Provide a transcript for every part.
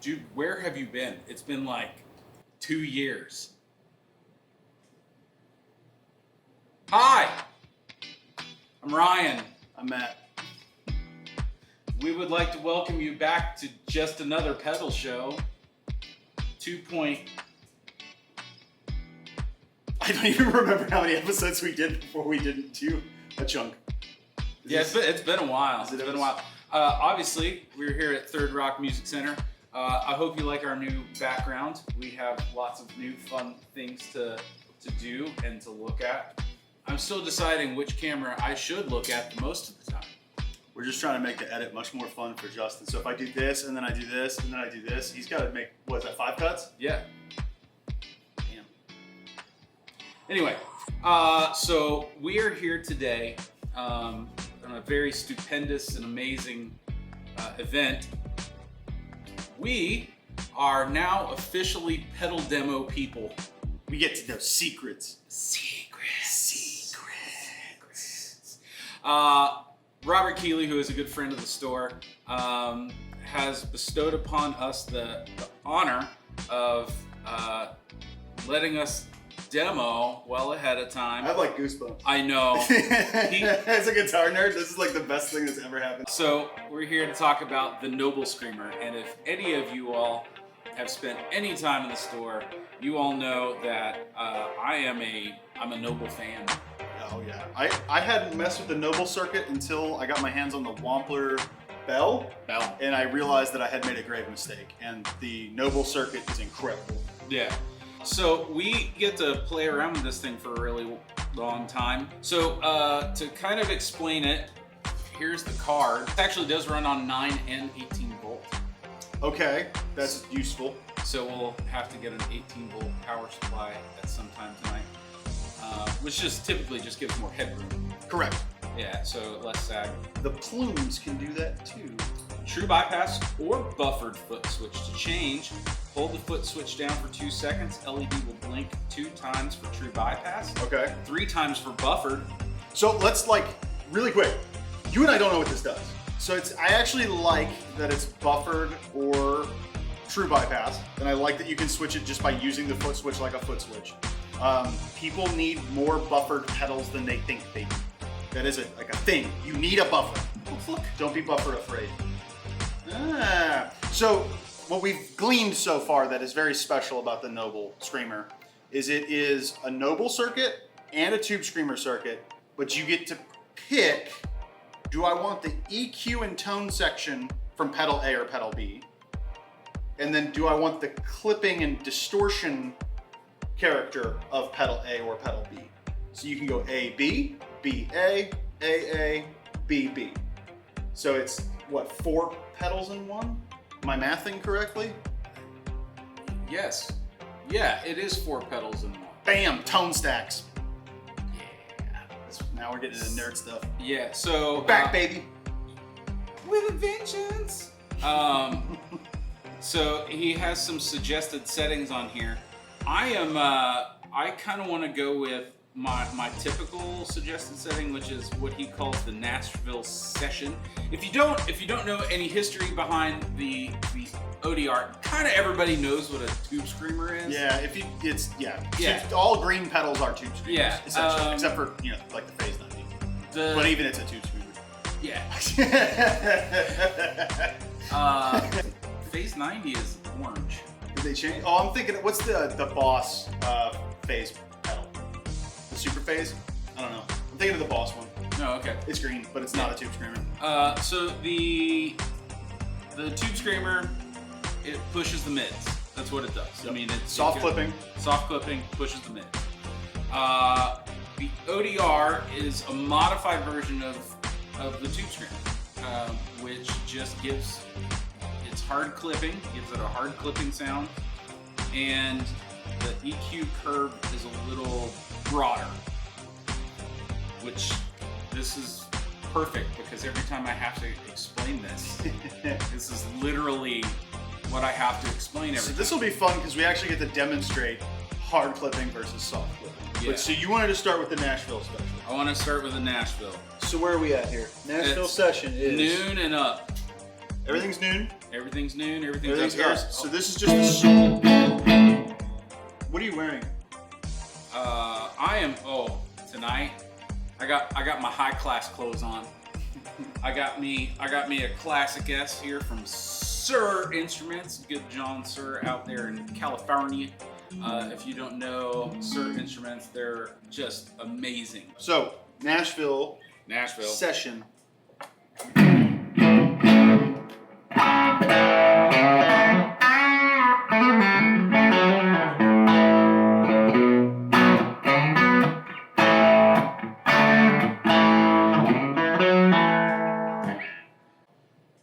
Dude, where have you been? It's been like 2 years. Hi! I'm Ryan. I'm Matt. We would like to welcome you back to Just Another Pedal Show. I don't even remember how many episodes we did before we didn't do a chunk. It's been a while. It's been a while. Obviously, we're here at Third Rock Music Center. I hope you like our new background. We have lots of new fun things to do and to look at. I'm still deciding which camera I should look at the most of the time. We're just trying to make the edit much more fun for Justin. So if I do this, and then I do this, and then I do this, he's got to make, what is that, 5 cuts? Yeah. Damn. Anyway, so we are here today on a very stupendous and amazing event. We are now officially pedal demo people. We get to know secrets. Robert Keeley, who is a good friend of the store, has bestowed upon us the honor of letting us demo well ahead of time. I have like goosebumps. I know. As a guitar nerd, this is like the best thing that's ever happened. So we're here to talk about the Nobel Screamer, and if any of you all have spent any time in the store, you all know that I'm a Nobel fan. Oh yeah, I hadn't messed with the Nobel circuit until I got my hands on the Wampler Bell, and I realized that I had made a grave mistake, and the Nobel circuit is incredible. Yeah. So we get to play around with this thing for a really long time. So to kind of explain it, here's the card. It actually does run on 9 and 18 volt. Okay, that's useful. So we'll have to get an 18 volt power supply at some time tonight, which just typically just gives more headroom. Correct. Yeah, so less sag. The plumes can do that too. True bypass or buffered foot switch to change. Hold the foot switch down for 2 seconds. LED will blink 2 times for true bypass. Okay. 3 times for buffered. So let's really quick. You and I don't know what this does. So I actually like that it's buffered or true bypass, and I like that you can switch it just by using the foot switch like a foot switch. People need more buffered pedals than they think they need. That is like a thing. You need a buffer. Don't be buffer afraid. So what we've gleaned so far that is very special about the Nobel Screamer is it is a Nobel circuit and a Tube Screamer circuit, but you get to pick, do I want the EQ and tone section from pedal A or pedal B? And then do I want the clipping and distortion character of pedal A or pedal B? So you can go A, B, B, A, B, B. So it's what, 4 pedals in one? Am I mathing correctly? Yes. Yeah, it is 4 pedals in one. Bam, tone stacks. Yeah. Now we're getting into nerd stuff. Yeah, so We're back, baby. With a vengeance. So he has some suggested settings on here. I kind of want to go with my typical suggested setting, which is what he calls the Nashville session. If you don't know any history behind the ODR, kind of everybody knows what a Tube Screamer is. Yeah, all green pedals are Tube Screamers. Yeah, essentially, except for like the Phase 90. But even it's a Tube Screamer. Yeah. Phase 90 is orange. Did they change? Oh, I'm thinking, what's the Boss Phase pedal? The Super Phase? I don't know. I'm thinking of the Boss one. Oh, okay. It's green, but it's not a Tube Screamer. So the Tube Screamer, it pushes the mids. That's what it does. Yep. I mean, it's soft clipping, pushes the mids. The ODR is a modified version of the Tube Screamer, which just gives it's hard clipping, gives it a hard clipping sound, and the EQ curve is a little broader, which this is perfect because every time I have to explain this, this is literally what I have to explain every time. So this will be fun because we actually get to demonstrate hard clipping versus soft clipping. Yeah. But so you wanted to start with the Nashville special. I want to start with the Nashville. So where are we at here? Nashville It's session is noon and up. Everything's noon. Everything's noon. Everything's Everything's up. up. So this is just a... What are you wearing? I am. Oh, tonight I got my high class clothes on. I got me a classic S here from Sir Instruments. Good John Sir out there in California. If you don't know Sir Instruments, they're just amazing. So Nashville session.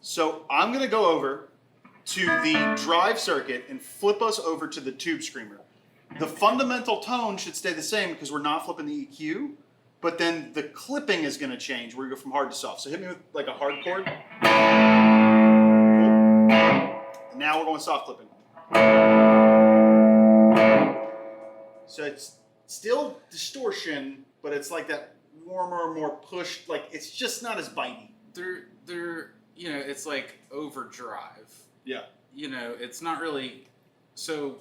So I'm going to go over to the drive circuit and flip us over to the tube screamer. The fundamental tone should stay the same because we're not flipping the EQ, but then the clipping is going to change where you go from hard to soft. So hit me with like a hard chord. Cool. And now we're going soft clipping. So it's still distortion, but it's like that warmer, more pushed, like it's just not as bitey. They're you know, it's like overdrive. Yeah. You know, it's not really, so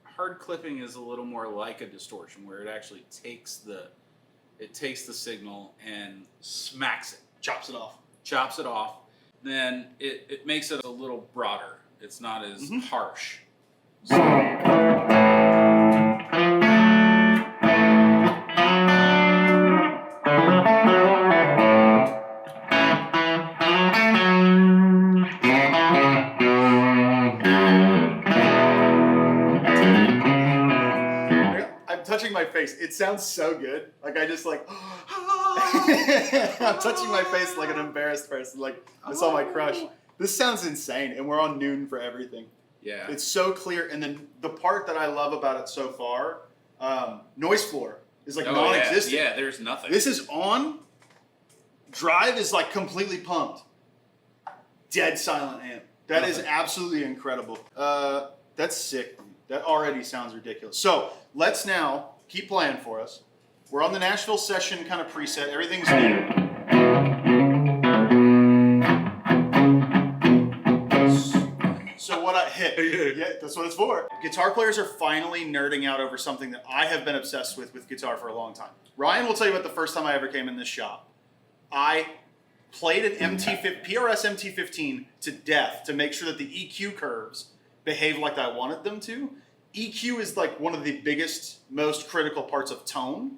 hard clipping is a little more like a distortion where it actually takes the signal and smacks it. Chops it off. Chops it off. Then it makes it a little broader. It's not as harsh. Touching my face, it sounds so good. Like I just like, I'm touching my face like an embarrassed person. Like I saw my crush. This sounds insane, and we're on noon for everything. Yeah, it's so clear. And then the part that I love about it so far, noise floor is like non-existent. Yeah, there's nothing. This is on. Drive is like completely pumped. Dead silent amp. That is absolutely incredible. That's sick. That already sounds ridiculous. So let's now keep playing for us. We're on the Nashville session kind of preset. Everything's new. So what I hit, yeah, that's what it's for. Guitar players are finally nerding out over something that I have been obsessed with guitar for a long time. Ryan will tell you about the first time I ever came in this shop. I played an PRS MT15 to death to make sure that the EQ curves behave like I wanted them to. EQ is like one of the biggest, most critical parts of tone.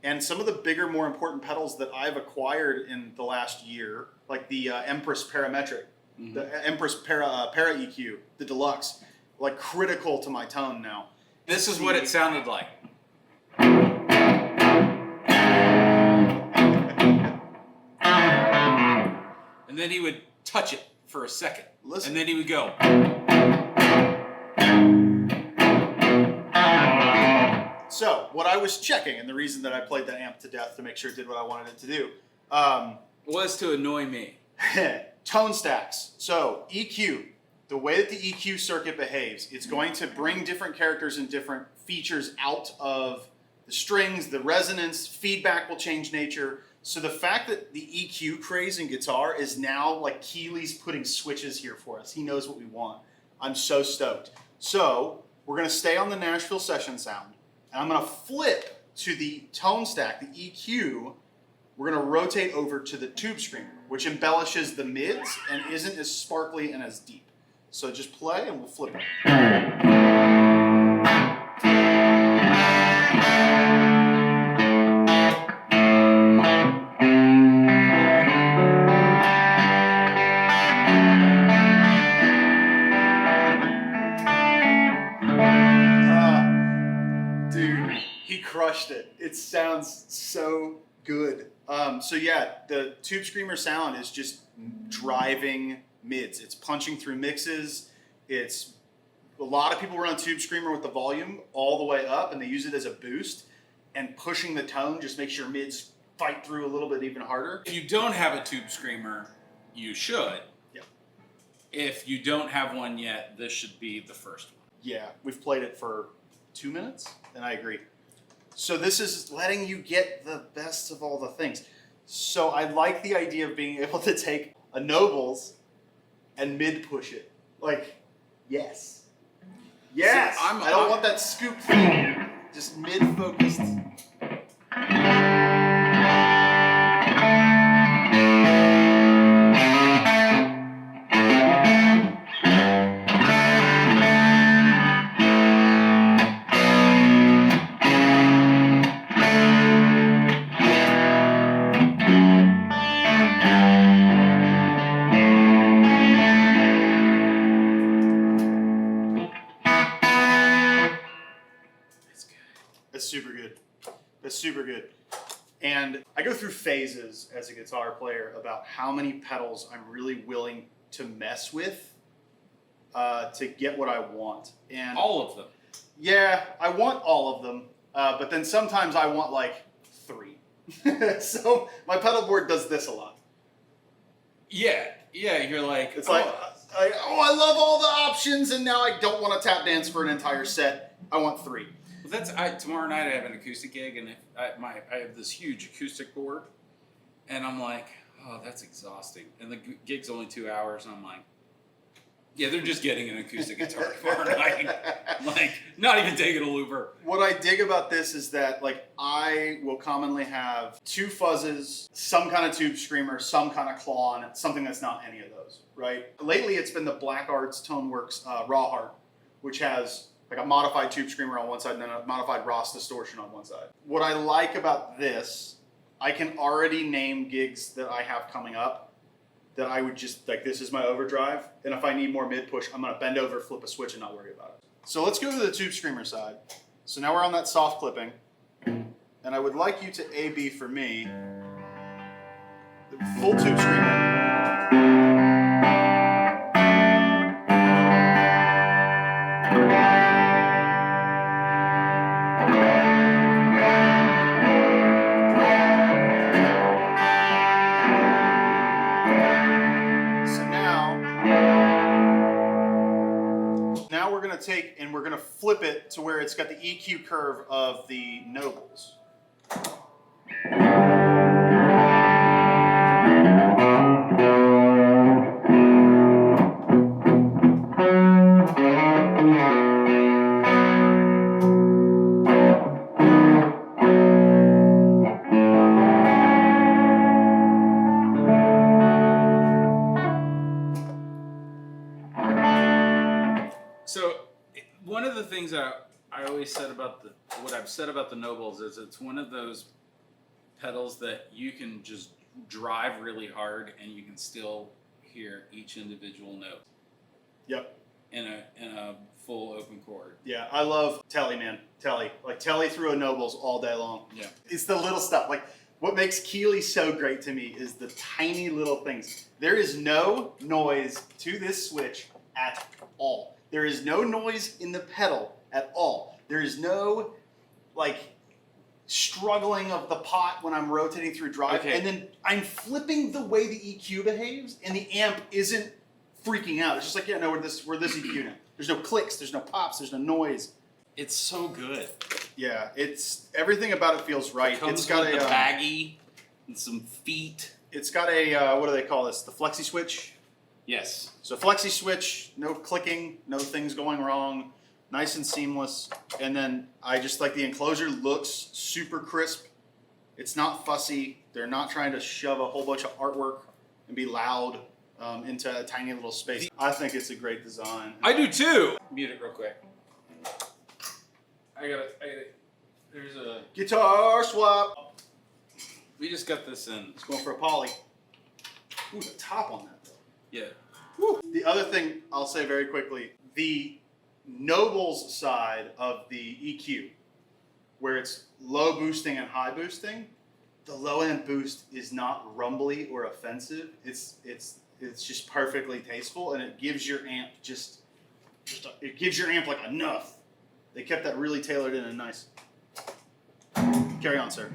And some of the bigger, more important pedals that I've acquired in the last year, like the Empress Parametric, the Empress Para EQ, the Deluxe, like critical to my tone now. This is what it sounded like. And then he would touch it for a second. Listen. And then he would go. So, what I was checking, and the reason that I played that amp to death to make sure it did what I wanted it to do, was to annoy me. tone stacks. So, EQ, the way that the EQ circuit behaves, it's going to bring different characters and different features out of the strings, the resonance, feedback will change nature. So the fact that the EQ craze in guitar is now like Keeley's putting switches here for us. He knows what we want. I'm so stoked. So we're going to stay on the Nashville session sound. And I'm going to flip to the tone stack, the EQ. We're going to rotate over to the Tubescream, which embellishes the mids and isn't as sparkly and as deep. So just play and we'll flip it. Crushed it. It sounds so good. So yeah, the Tubescreamer sound is just driving mids. It's punching through mixes. It's a lot of people run a Tubescreamer with the volume all the way up, and they use it as a boost. And pushing the tone just makes your mids fight through a little bit even harder. If you don't have a tube screamer, you should. Yeah. If you don't have one yet, this should be the first one. Yeah, we've played it for 2 minutes, and I agree. So this is letting you get the best of all the things. So I like the idea of being able to take a Nobels and mid-push it. Like, yes. Yes! See, I don't want that scoop thing. Just mid-focused. That's super good. That's super good. And I go through phases as a guitar player about how many pedals I'm really willing to mess with to get what I want. And All of them. yeah, I want all of them, but then sometimes I want like 3. So my pedal board does this a lot. Yeah, you're like... It's like, I love all the options, and now I don't want to tap dance for an entire set. I want 3. Tomorrow night I have an acoustic gig, and I have this huge acoustic board, and I'm like, oh, that's exhausting. And the gig's only 2 hours, and I'm like, yeah, they're just getting an acoustic guitar tomorrow night. Like, not even taking a looper. What I dig about this is that, like, I will commonly have 2 fuzzes, some kind of tube screamer, some kind of claw, and something that's not any of those, right? Lately, it's been the Black Arts Toneworks Raw Heart, which has like a modified tube screamer on one side and then a modified Ross distortion on one side. What I like about this, I can already name gigs that I have coming up that I would just, like, this is my overdrive, and if I need more mid-push, I'm gonna bend over, flip a switch, and not worry about it. So let's go to the tube screamer side. So now we're on that soft clipping, and I would like you to A-B for me, the full tube screamer. Take and we're going to flip it to where it's got the EQ curve of the Nobels. So one of the things I always said about what I've said about the Nobels is it's one of those pedals that you can just drive really hard and you can still hear each individual note. Yep. In a full open chord. Yeah, I love Telly, man. Telly. Like, Telly through a Nobels all day long. Yeah. It's the little stuff. Like, what makes Keeley so great to me is the tiny little things. There is no noise to this switch at all. There is no noise in the pedal at all. There is no, like, struggling of the pot when I'm rotating through drive. Okay. And then I'm flipping the way the EQ behaves, and the amp isn't freaking out. It's just like, yeah, no, we're this EQ now. There's no clicks, there's no pops, there's no noise. It's so good. Yeah, it's everything about it feels right. It comes it's got with a the baggie and some feet. It's got a what do they call this? The flexi switch. Yes. So flexi switch, no clicking, no things going wrong, nice and seamless. And then I just like the enclosure looks super crisp. It's not fussy. They're not trying to shove a whole bunch of artwork and be loud into a tiny little space. I think it's a great design. I do too. Mute it real quick. I got it. There's a Guitar swap. We just got this in. It's going for a poly. Ooh, the top on that though. Yeah. Woo. The other thing I'll say very quickly, the Nobels side of the EQ, where it's low boosting and high boosting, the low end boost is not rumbly or offensive. It's just perfectly tasteful, and it gives your amp it gives your amp like enough. They kept that really tailored in and nice. Carry on, sir.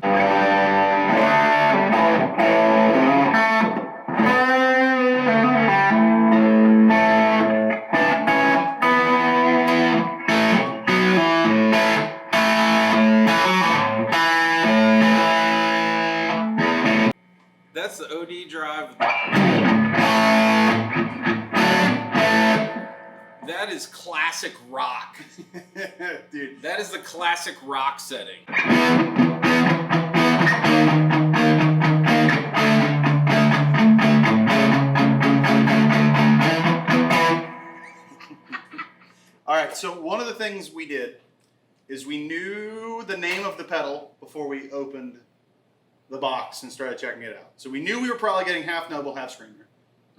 That is classic rock. Dude. That is the classic rock setting. All right, so one of the things we did is we knew the name of the pedal before we opened the box and started checking it out. So we knew we were probably getting half Nobel, half Screamer.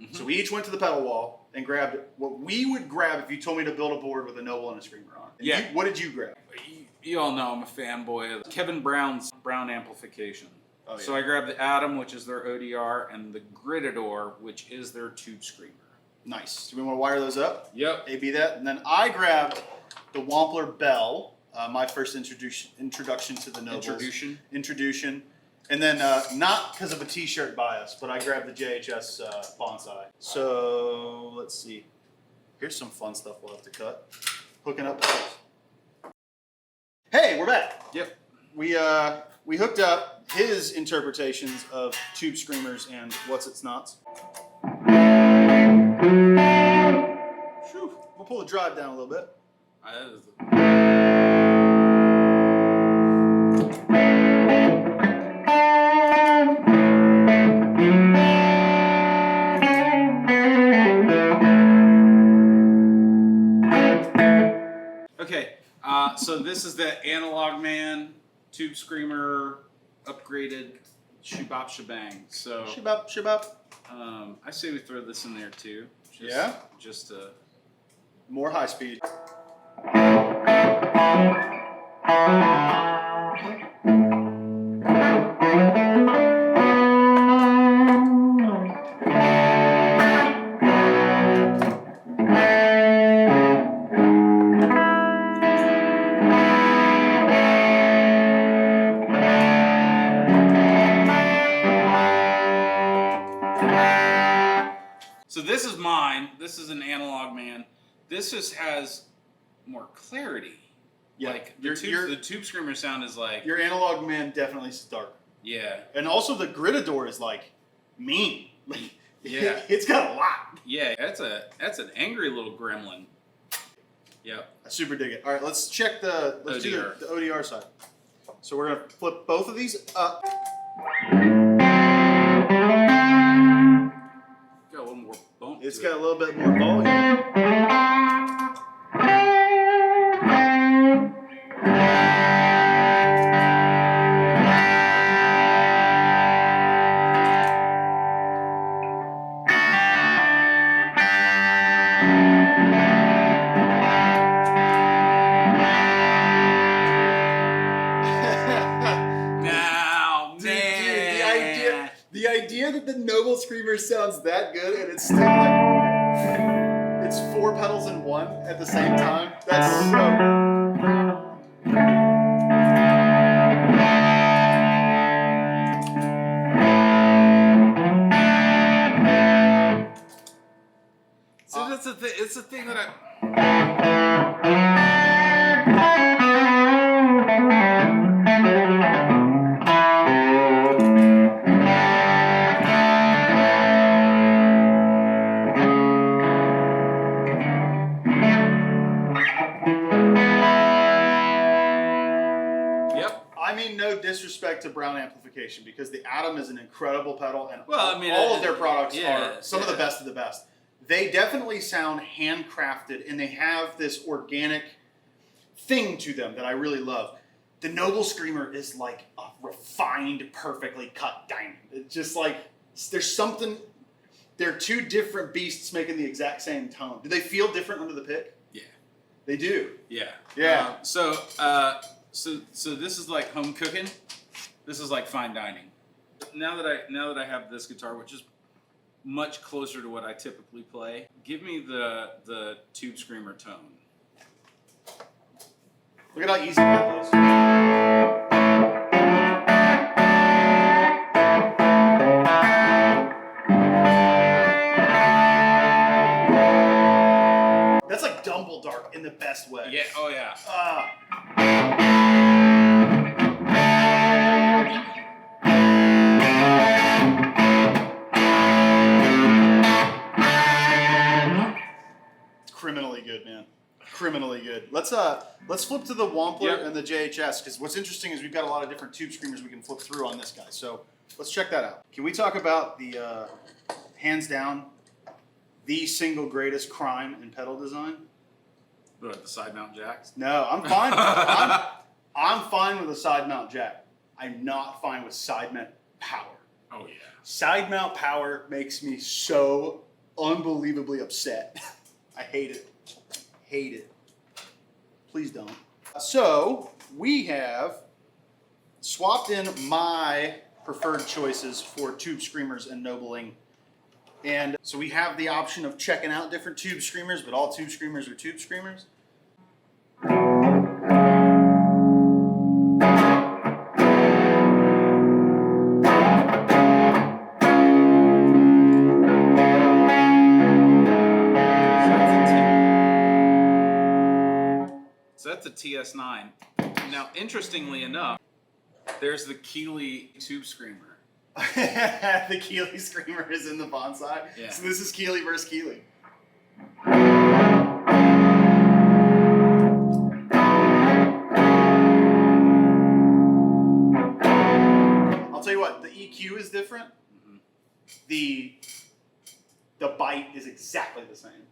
Mm-hmm. So we each went to the pedal wall and grabbed what we would grab if you told me to build a board with a Noble and a Screamer on it. Yeah. What did you grab? You all know I'm a fanboy of Kevin Brown's Brown amplification. Oh, yeah. So I grabbed the Atom, which is their ODR, and the Gridador, which is their Tube Screamer. Nice. Do we want to wire those up? Yep. A, B that. And then I grabbed the Wampler Bell, my first introduction to the Nobles. Introduction. And then, not because of a t-shirt bias, but I grabbed the JHS bonsai. So, let's see. Here's some fun stuff we'll have to cut. Hooking up. Hey, we're back. Yep. We hooked up his interpretations of Tube Screamers and What's It's Nots. Whew. We'll pull the drive down a little bit. Okay, so this is the Analog Man Tube Screamer upgraded Shebop Shebang. So Shebop. I say we throw this in there too. Just to more high speed. So this is mine. This is an Analog Man. This just has more clarity. Yeah. Like the Tube Screamer sound is like Your Analog Man definitely is dark. Yeah. And also the Gridador is like mean. Like Yeah. It's got a lot. Yeah, that's an angry little gremlin. Yep. I super dig it. All right, let's check do the ODR side. So we're gonna flip both of these up. Got a little more bump. It's got a little bit more volume. The idea that the Nobel Screamer sounds that good and it's still like it's 4 pedals in one at the same time. That's so that's the thing. It's the thing that I. No disrespect to Brown amplification because the Atom is an incredible pedal and well, I mean, all of their products are some of the best. They definitely sound handcrafted and they have this organic thing to them that I really love. The Nobel Screamer is like a refined, perfectly cut diamond. It's just like there's something. They're two different beasts making the exact same tone. Do they feel different under the pick? Yeah, they do. Yeah. So this is like home cooking. This is like fine dining. Now that I have this guitar, which is much closer to what I typically play, give me the Tube Screamer tone. Look at how easy that is. That's like Dumbledore in the best way. Yeah. Oh yeah. criminally good. Let's flip to the Wampler Yep. and the JHS, because what's interesting is we've got a lot of different tube screamers we can flip through on this guy. So let's check that out. Can we talk about the hands down the single greatest crime in pedal design? What, the side mount jacks? No, I'm fine. I'm fine with a side mount jack. I'm not fine with side mount power. Oh yeah. Side mount power makes me so unbelievably upset. I hate it. Hate it. Please don't. So we have swapped in my preferred choices for tube screamers and Nobeling. And so we have the option of checking out different tube screamers, but all tube screamers are tube screamers. So that's a TS9. Now, interestingly enough, there's the Keeley Tube Screamer. The Keeley Screamer is in the bonsai. Yeah. So this is Keeley versus Keeley. I'll tell you what, the EQ is different. Mm-hmm. The bite is exactly the same.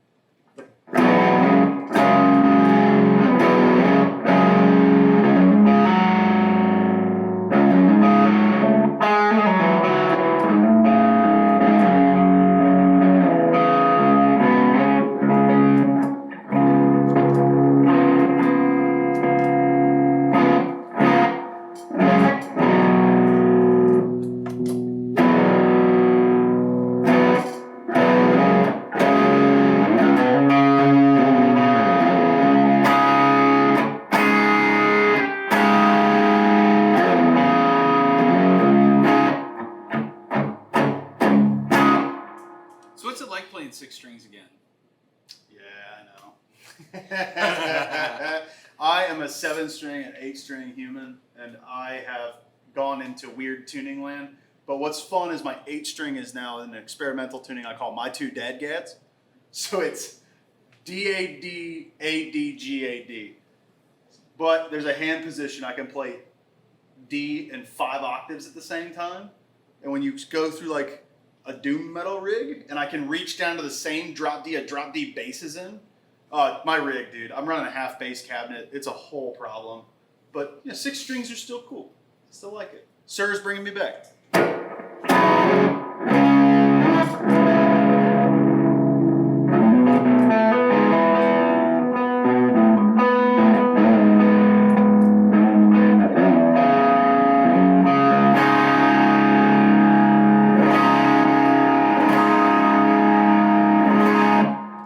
So what's it like playing 6 strings again? Yeah, I know. I am a 7-string and 8-string human, and I have gone into weird tuning land. But what's fun is my 8-string is now an experimental tuning I call my 2 dadgads. So it's D-A-D, A-D, G-A-D. But there's a hand position I can play D and 5 octaves at the same time. And when you go through like a doom metal rig, and I can reach down to the same drop D bass is in. My rig, dude. I'm running a half bass cabinet. It's a whole problem. But 6 strings are still cool. I still like it. Sir's bringing me back.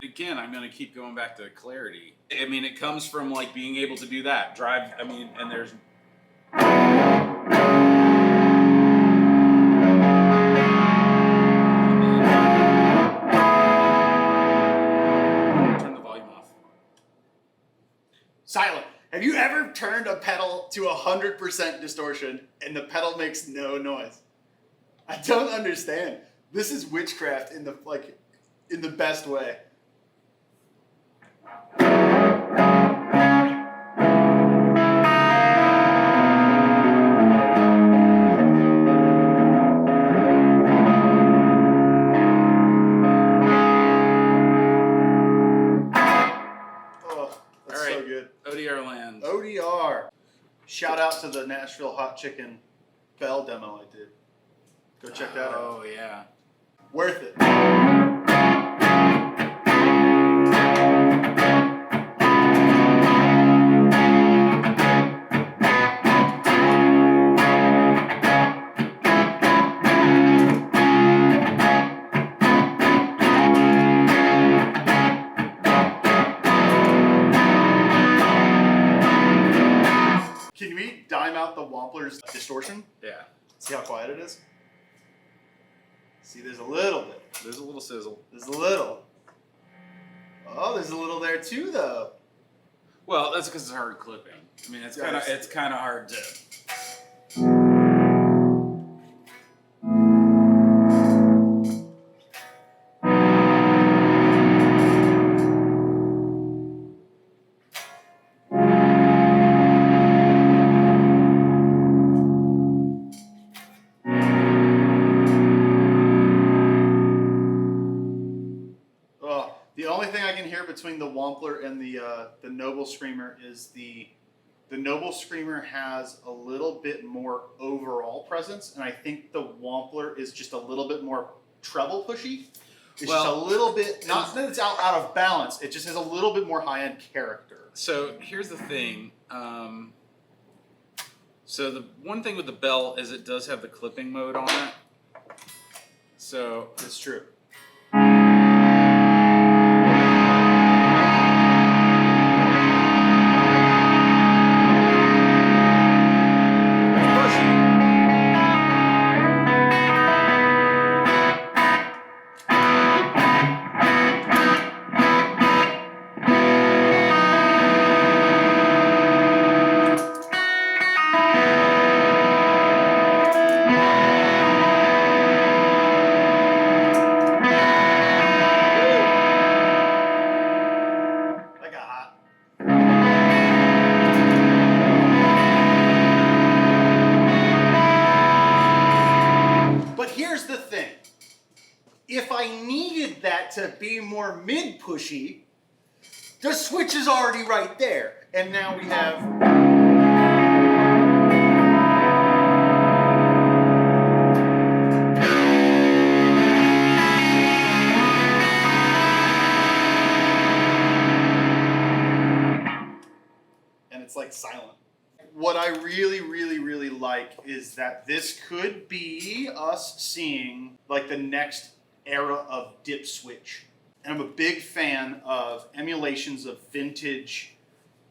Again, I'm going to keep going back to clarity. I mean, it comes from like being able to do that. Drive, I mean, and there's... Turn the volume off. Silent. Have you ever turned a pedal to 100% distortion and the pedal makes no noise? I don't understand. This is witchcraft in the best way. ODR land. ODR. Shout out to the Nashville Hot Chicken Bell demo I did. Go check that out. Oh, yeah. Worth it. Can we dime out the Wampler's distortion? Yeah. See how quiet it is? See, there's a little bit. There's a little sizzle. There's a little. Oh, there's a little there too, though. Well, that's because it's hard clipping. I mean, it's kind of hard to... The only thing I can hear between the Wampler and the Nobel Screamer is the Nobel Screamer has a little bit more overall presence, and I think the Wampler is just a little bit more treble pushy. It's just a little bit, not that it's out of balance, it just has a little bit more high-end character. So here's the thing. So the one thing with the bell is it does have the clipping mode on it. So it's true. If I needed that to be more mid-pushy, the switch is already right there. And now we have... and it's like silent. What I really, really, really like is that this could be us seeing like the next era of dip switch. And I'm a big fan of emulations of vintage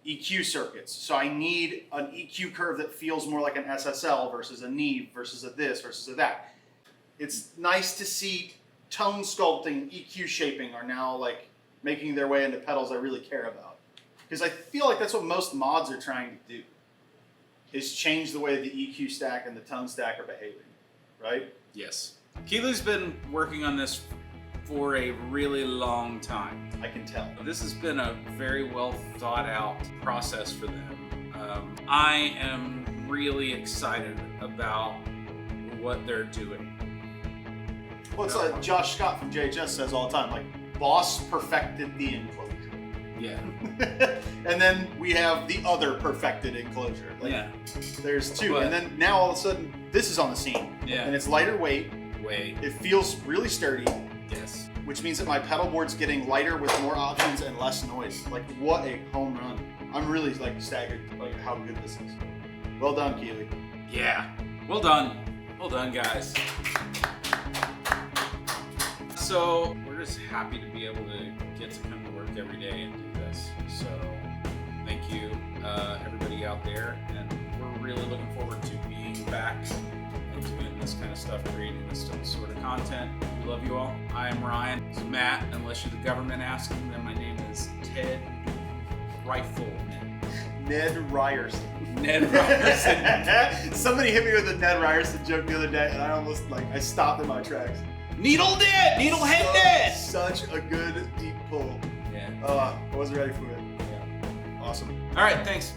EQ circuits. So I need an EQ curve that feels more like an SSL versus a Neve versus a this versus a that. It's nice to see tone sculpting, EQ shaping are now like making their way into pedals I really care about. Because I feel like that's what most mods are trying to do, is change the way the EQ stack and the tone stack are behaving, right? Yes. Keeley's been working on this for a really long time. I can tell. This has been a very well thought out process for them. I am really excited about what they're doing. Well, it's like Josh Scott from JHS says all the time, like, Boss perfected the enclosure. Yeah. And then we have the other perfected enclosure. Like, yeah. There's two. And then now all of a sudden, this is on the scene. Yeah. And it's lighter weight. It feels really sturdy. Yes. Which means that my pedal board's getting lighter with more options and less noise. Like, what a home run. I'm really like staggered like how good this is. Well done, Keeley. Yeah. Well done. Well done, guys. So we're just happy to be able to get to come to work every day and do this. So thank you, everybody out there, and we're really looking forward to being back and doing this kind of stuff, creating this sort of content. We love you all. I am Ryan. This is Matt. Unless you're the government asking, then my name is Ted Rifleman. Ned Ryerson. Ned Ryerson. Somebody hit me with a Ned Ryerson joke the other day, and I almost I stopped in my tracks. Needlehead Ned. Such a good deep pull. Yeah. I wasn't ready for it. Yeah. Awesome. All right. Thanks.